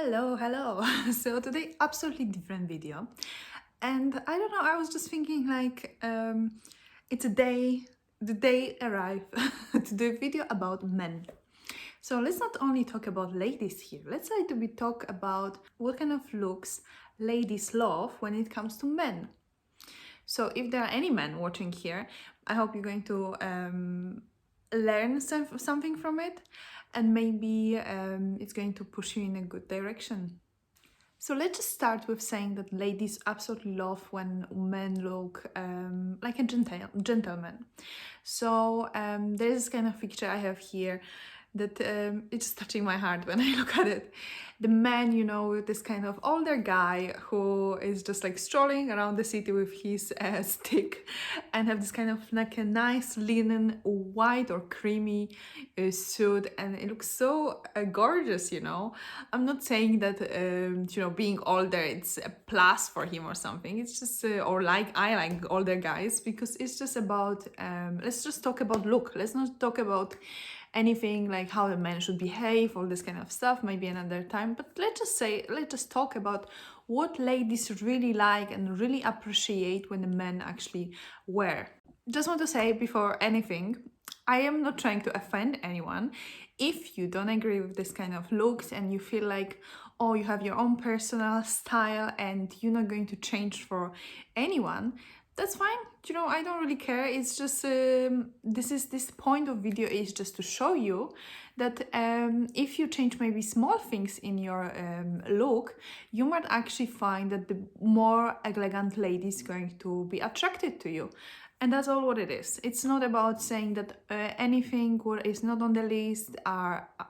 Hello. So today, absolutely different video. And I don't know, I was just thinking like, it's the day arrived to do a video about men. So let's not only talk about ladies here, let's try to be talk about what kind of looks ladies love when it comes to men. So if there are any men watching here, I hope you're going to learn something from it, and maybe it's going to push you in a good direction. So let's just start with saying that ladies absolutely love when men look like a gentleman. So there's this kind of picture I have here that it's touching my heart when I look at it. The man, with this kind of older guy who is just like strolling around the city with his stick, and have this kind of like a nice linen white or creamy suit, and it looks so gorgeous. I'm not saying that being older it's a plus for him or something. It's just or like I like older guys because it's just about let's just talk about look. Let's not talk about anything like how the man should behave, all this kind of stuff, maybe another time. But let's just talk about what ladies really like and really appreciate when the men actually wear. Just want to say before anything, I am not trying to offend anyone. If you don't agree with this kind of looks and you feel like, oh, you have your own personal style and you're not going to change for anyone, that's fine. I don't really care. It's just this point of video is just to show you that if you change maybe small things in your look, you might actually find that the more elegant lady is going to be attracted to you. And that's all what it is. It's not about saying that anything what is not on the list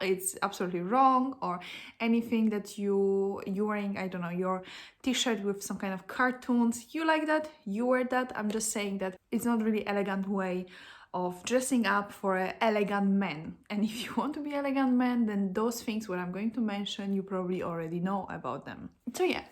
it's absolutely wrong, or anything that you wearing, I don't know, your t-shirt with some kind of cartoons. You like that, you wear that. I'm just saying that it's not really elegant way of dressing up for an elegant man. And if you want to be elegant man, then those things what I'm going to mention, you probably already know about them.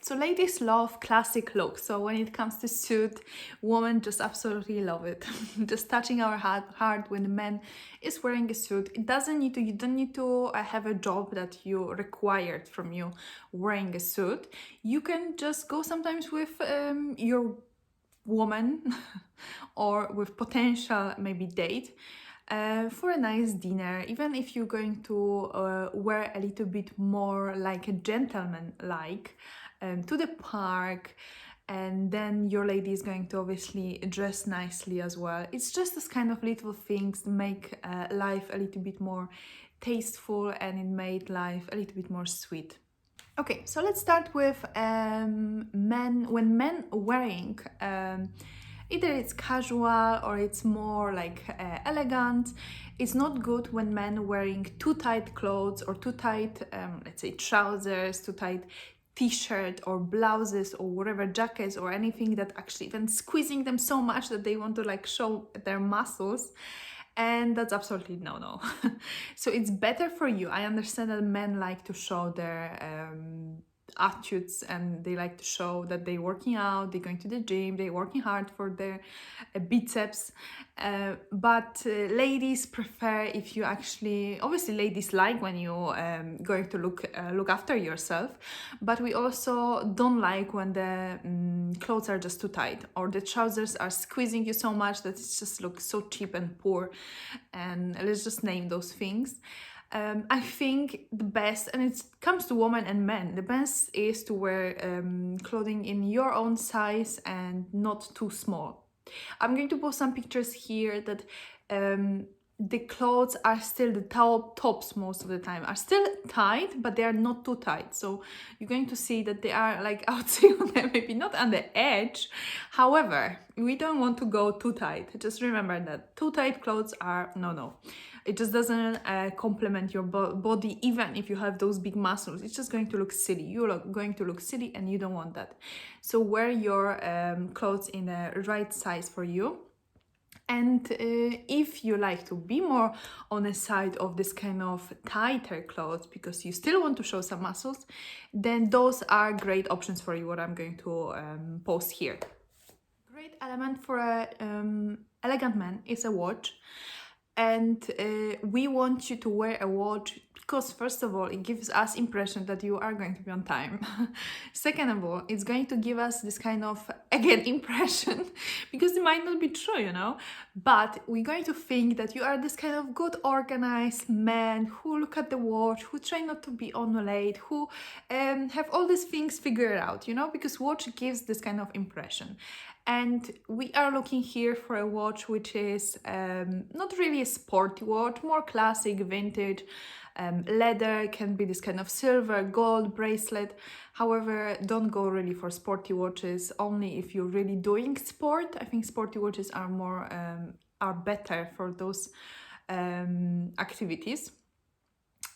So ladies love classic looks. So when it comes to suit, women just absolutely love it. Just touching our heart when the man is wearing a suit. You don't need to have a job that you required from you wearing a suit. You can just go sometimes with your woman or with potential maybe date for a nice dinner, even if you're going to wear a little bit more like a gentleman, like to the park, and then your lady is going to obviously dress nicely as well. It's just this kind of little things that make life a little bit more tasteful, and it made life a little bit more sweet. Okay, so let's start with men. When men wearing either it's casual or it's more like elegant, it's not good when men wearing too tight clothes or too tight, let's say trousers, too tight t-shirt or blouses or whatever, jackets or anything that actually even squeezing them so much that they want to like show their muscles. And that's absolutely no. So it's better for you. I understand that men like to show their attitudes, and they like to show that they're working out, they're going to the gym, they're working hard for their biceps. But ladies prefer if you actually, obviously ladies like when you going to look after yourself, but we also don't like when the clothes are just too tight, or the trousers are squeezing you so much that it just looks so cheap and poor. And let's just name those things. I think the best, and it comes to women and men, the best is to wear clothing in your own size and not too small. I'm going to post some pictures here that the clothes are still the tops most of the time are still tight, but they are not too tight. So you're going to see that they are like, I would say maybe not on the edge. However, we don't want to go too tight. Just remember that too tight clothes are no. It just doesn't complement your body. Even if you have those big muscles, it's just going to look silly. You're going to look silly, and you don't want that. So wear your clothes in the right size for you. And if you like to be more on the side of this kind of tighter clothes because you still want to show some muscles, then those are great options for you, what I'm going to post here. Great element for a elegant man is a watch. And we want you to wear a watch because first of all, it gives us impression that you are going to be on time. Second of all, it's going to give us this kind of, again, impression, because it might not be true, you know, but we're going to think that you are this kind of good organized man who look at the watch, who try not to be on late, who have all these things figured out, you know, because watch gives this kind of impression. And we are looking here for a watch which is not really a sporty watch, more classic, vintage, leather, can be this kind of silver, gold bracelet. However, don't go really for sporty watches, only if you're really doing sport. I think sporty watches are more, are better for those activities.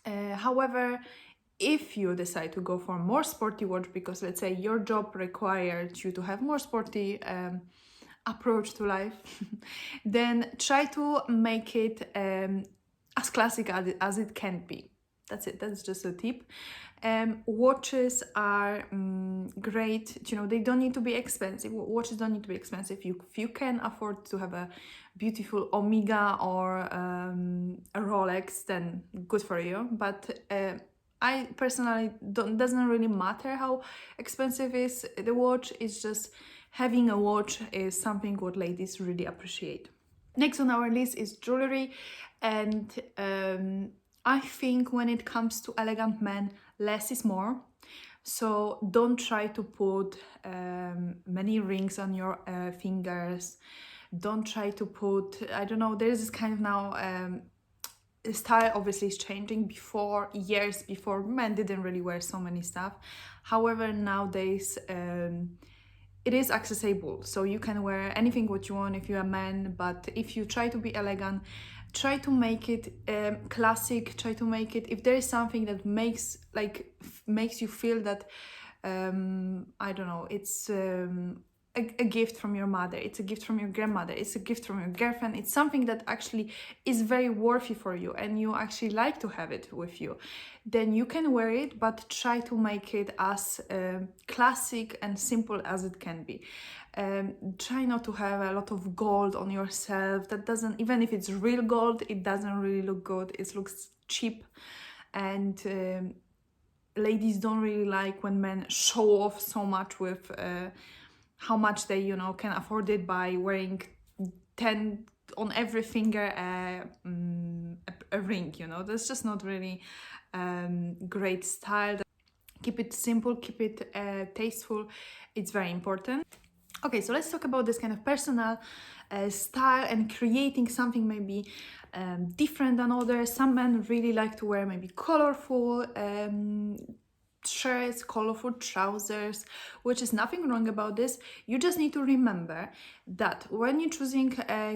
However, if you decide to go for more sporty watch, because let's say your job requires you to have more sporty approach to life, then try to make it as classic as it can be. That's it. That's just a tip. Watches are great. You know, they don't need to be expensive. Watches don't need to be expensive. If you can afford to have a beautiful Omega or a Rolex, then good for you. But I personally doesn't really matter how expensive is the watch. It's just having a watch is something what ladies really appreciate. Next on our list is jewelry, and I think when it comes to elegant men, less is more. So don't try to put many rings on your fingers. Don't try to put, I don't know, there's this kind of now style obviously is changing. Before, years before, men didn't really wear so many stuff. However, nowadays it is accessible, so you can wear anything what you want if you're a man. But if you try to be elegant, try to make it classic. Try to make it, if there is something that makes you feel that I don't know, it's a gift from your mother, it's a gift from your grandmother, it's a gift from your girlfriend, it's something that actually is very worthy for you and you actually like to have it with you, then you can wear it, but try to make it as classic and simple as it can be. Try not to have a lot of gold on yourself. That doesn't, even if it's real gold, it doesn't really look good. It looks cheap, and ladies don't really like when men show off so much with how much they, you know, can afford it by wearing 10 on every finger a ring, you know. That's just not really great style. Keep it simple, keep it tasteful. It's very important. Okay, so let's talk about this kind of personal style and creating something maybe different than others. Some men really like to wear maybe colorful shirts, colorful trousers, which is nothing wrong about this. You just need to remember that when you're choosing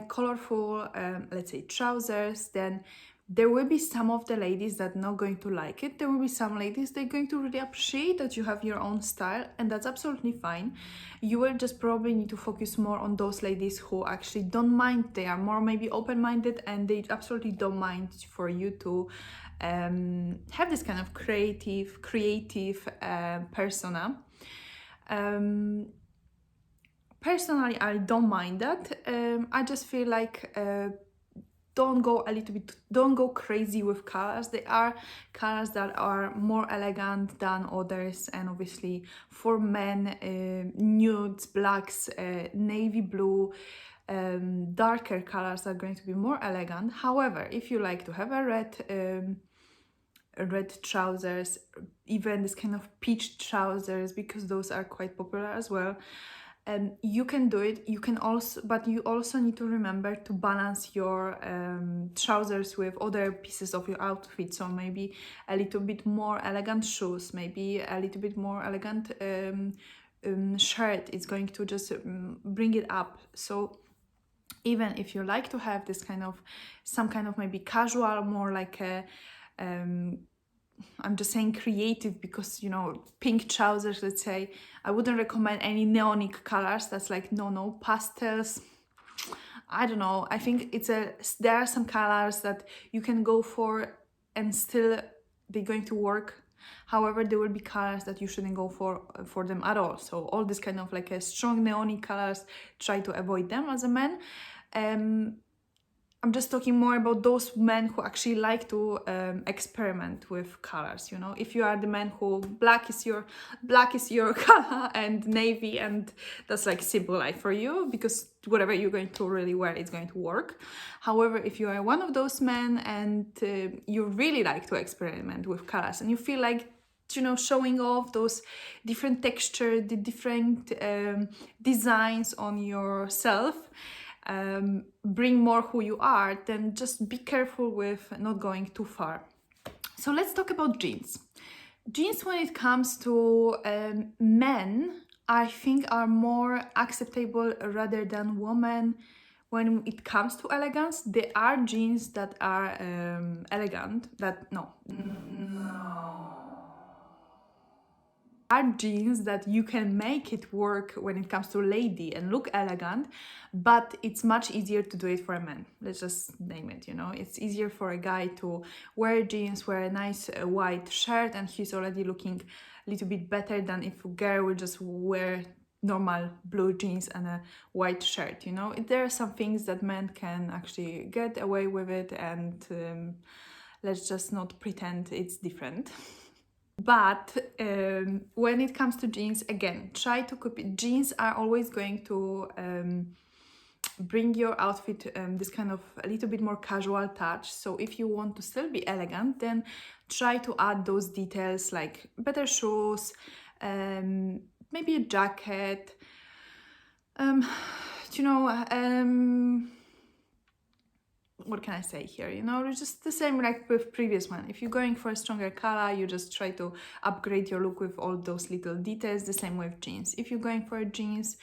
colorful, let's say trousers, then there will be some of the ladies that are not going to like it. There will be some ladies that are going to really appreciate that you have your own style, and that's absolutely fine. You will just probably need to focus more on those ladies who actually don't mind. They are more maybe open-minded and they absolutely don't mind for you to have this kind of creative persona. Personally, I don't mind that. I just feel like don't go crazy with colors. There are colors that are more elegant than others, and obviously for men, nudes, blacks, navy blue, darker colors are going to be more elegant. However, if you like to have a red trousers, even this kind of peach trousers, because those are quite popular as well, you can do it. You can also, but you also need to remember to balance your trousers with other pieces of your outfit. So maybe a little bit more elegant shoes, maybe a little bit more elegant shirt is going to just bring it up. So even if you like to have this kind of, some kind of maybe casual, more like a I'm just saying creative, because, you know, pink trousers, let's say, I wouldn't recommend any neonic colors. That's like no pastels. I don't know. I think there are some colors that you can go for and still they're going to work. However, there will be colors that you shouldn't go for them at all. So all this kind of like a strong neonic colors, try to avoid them as a man. I'm just talking more about those men who actually like to experiment with colors. You know, if you are the man who black is your color and navy, and that's like simple life for you because whatever you're going to really wear, it's going to work. However, if you are one of those men and you really like to experiment with colors and you feel like, you know, showing off those different texture, the different designs on yourself, bring more who you are, then just be careful with not going too far. So let's talk about jeans. Jeans, when it comes to men, I think are more acceptable rather than women. When it comes to elegance, there are jeans that are elegant, that no, are jeans that you can make it work when it comes to lady and look elegant, but it's much easier to do it for a man. Let's just name it, you know. It's easier for a guy to wear jeans, wear a nice white shirt, and he's already looking a little bit better than if a girl will just wear normal blue jeans and a white shirt, you know. There are some things that men can actually get away with it, and let's just not pretend it's different. But when it comes to jeans, again, try to copy. Jeans are always going to bring your outfit this kind of a little bit more casual touch. So if you want to still be elegant, then try to add those details like better shoes, maybe a jacket, you know, what can I say here? You know, it's just the same like with previous one. If you're going for a stronger color, you just try to upgrade your look with all those little details. The same with jeans. If you're going for jeans,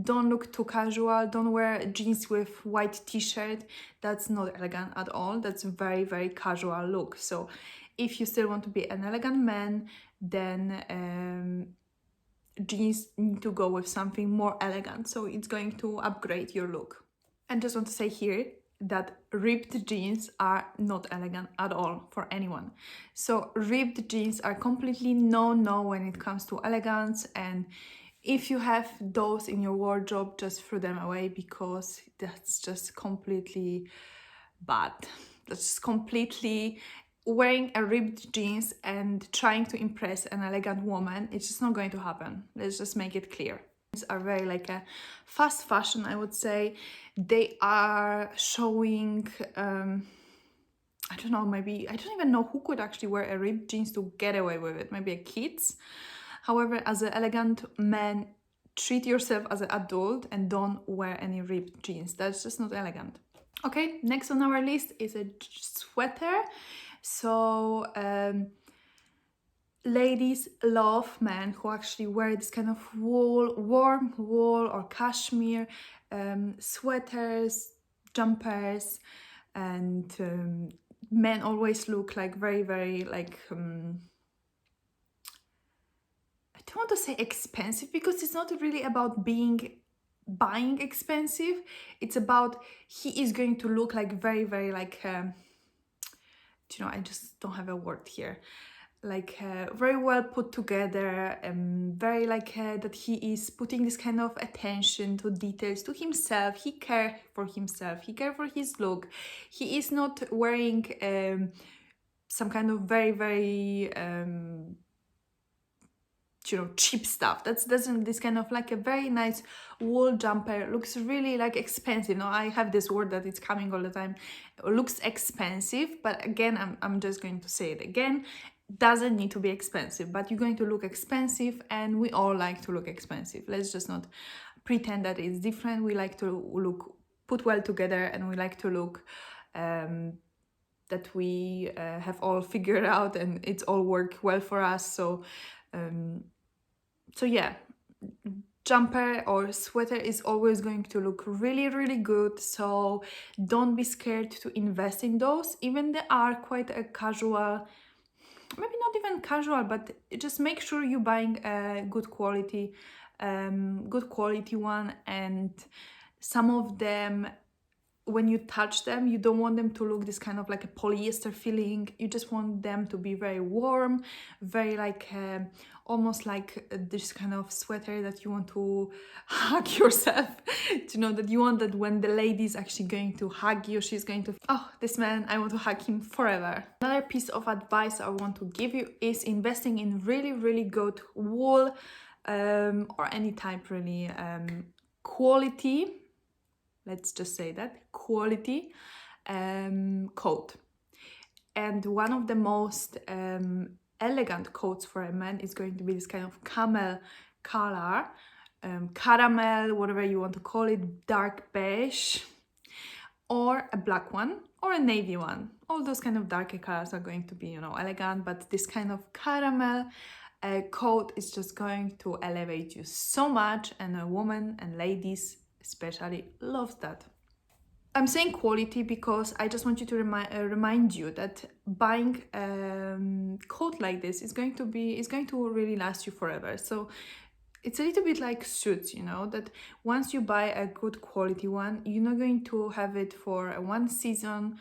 don't look too casual. Don't wear jeans with white t-shirt. That's not elegant at all. That's a very, very casual look. So if you still want to be an elegant man, then jeans need to go with something more elegant. So it's going to upgrade your look. And just want to say here that ripped jeans are not elegant at all for anyone. So ripped jeans are completely no when it comes to elegance, and if you have those in your wardrobe, just throw them away because that's just completely bad. That's just completely wearing a ripped jeans and trying to impress an elegant woman. It's just not going to happen. Let's just make it clear. Are very like a fast fashion, I would say. They are showing I don't know, maybe I don't even know who could actually wear a ripped jeans to get away with it. Maybe a kids. However, as an elegant man, treat yourself as an adult and don't wear any ripped jeans. That's just not elegant. Okay, next on our list is a sweater. So ladies love men who actually wear this kind of warm wool or cashmere sweaters, jumpers, and men always look like very, very like I don't want to say expensive because it's not really about buying expensive. It's about he is going to look like very, very like you know, I just don't have a word here. Like very well put together, very like that he is putting this kind of attention to details to himself. He cares for himself, he cares for his look. He is not wearing some kind of very, very you know, cheap stuff. That's this kind of like a very nice wool jumper looks really like expensive. Now I have this word that it's coming all the time, looks expensive, but again, I'm just going to say it again, doesn't need to be expensive, but you're going to look expensive, and we all like to look expensive. Let's just not pretend that it's different. We like to look put well together, and we like to look that we have all figured out and it's all worked well for us. So yeah, jumper or sweater is always going to look really, really good. So don't be scared to invest in those, even they are quite a casual, maybe not even casual, but just make sure you're buying a good quality one. And some of them, when you touch them, you don't want them to look this kind of like a polyester feeling. You just want them to be very warm, very like almost like this kind of sweater that you want to hug yourself. You know, that you want that when the lady is actually going to hug you, she's going to, oh, this man, I want to hug him forever. Another piece of advice I want to give you is investing in really, really good wool or any type really quality, let's just say that, quality coat. And one of the most elegant coats for a man is going to be this kind of camel color, caramel, whatever you want to call it, dark beige, or a black one, or a navy one. All those kind of darker colors are going to be, you know, elegant, but this kind of caramel coat is just going to elevate you so much, and a woman and ladies especially loves that. I'm saying quality because I just want you to remind you that buying coat like this is going to really last you forever. So it's a little bit like suits, you know, that once you buy a good quality one, you're not going to have it for one season.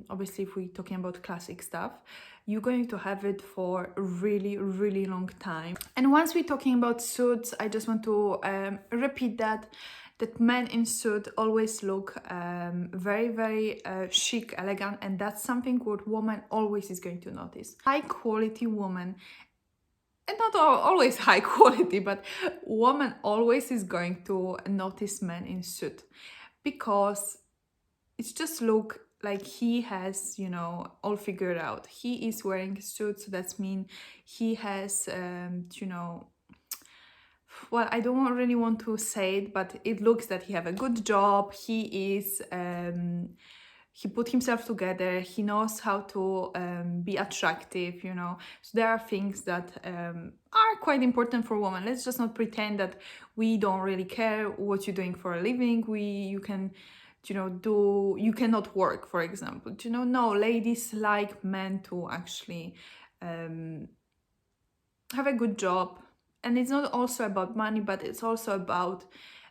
Obviously, if we're talking about classic stuff, you're going to have it for a really, really long time. And once we're talking about suits, I just want to repeat that men in suit always look very, very chic, elegant, and that's something what woman always is going to notice. High quality woman, and not always high quality, but woman always is going to notice men in suit, because it's just look like he has, you know, all figured out. He is wearing a suit, so that's mean he has, you know, well, I don't really want to say it, but it looks that he have a good job. He is, he put himself together. He knows how to be attractive, you know. So there are things that are quite important for women. Let's just not pretend that we don't really care what you're doing for a living. You can, you know, you cannot work, for example. You know, no, ladies like men to actually have a good job. And it's not also about money, but it's also about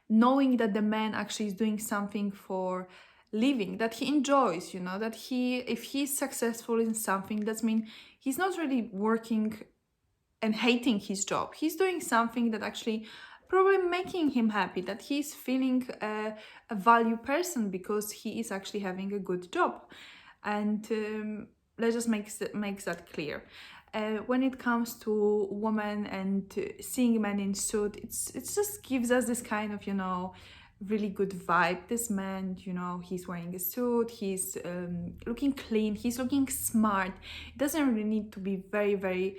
knowing that the man actually is doing something for living, that he enjoys, you know, that if he's successful in something, that means he's not really working and hating his job. He's doing something that actually probably making him happy, that he's feeling a value person because he is actually having a good job. And let's just make that clear. When it comes to women and seeing men in suit, it just gives us this kind of, you know, really good vibe. This man, you know, he's wearing a suit, he's looking clean, he's looking smart. It doesn't really need to be very, very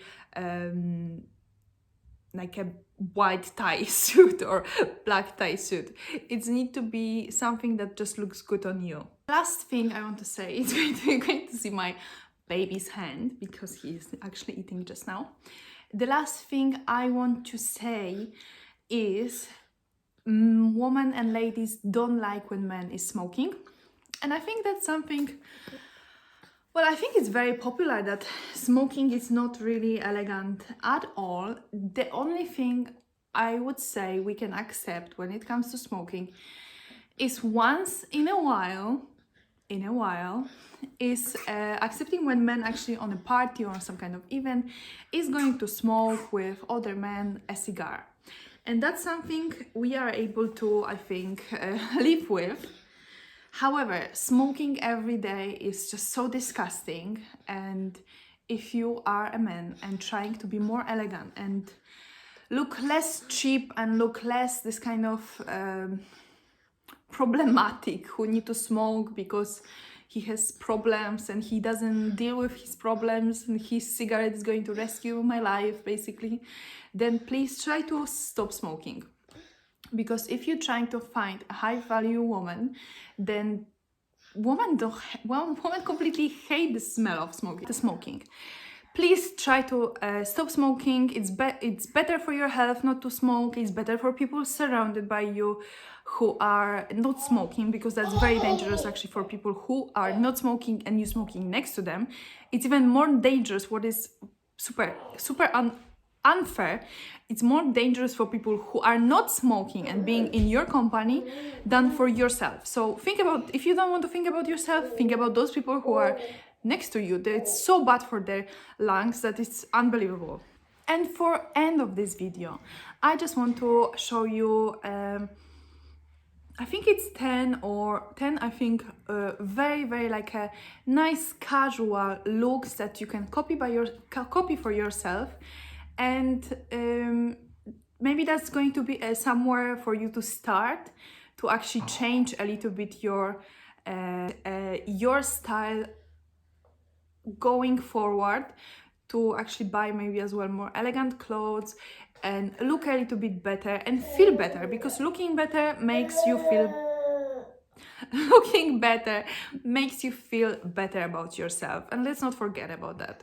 like a white tie suit or black tie suit. It needs to be something that just looks good on you. Last thing I want to say is you're going to see my baby's hand because he's actually eating just now. The last thing I want to say is women and ladies don't like when men is smoking, and I think that's something, well, I think it's very popular that smoking is not really elegant at all. The only thing I would say we can accept when it comes to smoking is once in a while is accepting when men actually on a party or some kind of event is going to smoke with other men a cigar. And that's something we are able to, I think, live with. However, smoking every day is just so disgusting. And if you are a man and trying to be more elegant and look less cheap and look less this kind of problematic, who need to smoke because he has problems and he doesn't deal with his problems and his cigarette is going to rescue my life, basically, then please try to stop smoking. Because if you're trying to find a high value woman, then women completely hate the smell of smoking. Please try to stop smoking. It's better for your health not to smoke. It's better for people surrounded by you who are not smoking, because that's very dangerous actually for people who are not smoking and you smoking next to them. It's even more dangerous, what is super unfair. It's more dangerous for people who are not smoking and being in your company than for yourself. So think about, if you don't want to think about yourself, think about those people who are next to you. It's so bad for their lungs that it's unbelievable. And for end of this video, I just want to show you I think it's 10 or 10, I think, very like a nice casual looks that you can copy for yourself. And maybe that's going to be somewhere for you to start to actually change a little bit your style going forward, to actually buy maybe as well more elegant clothes and look a little bit better and feel better, because looking better makes you feel looking better makes you feel better about yourself, and let's not forget about that.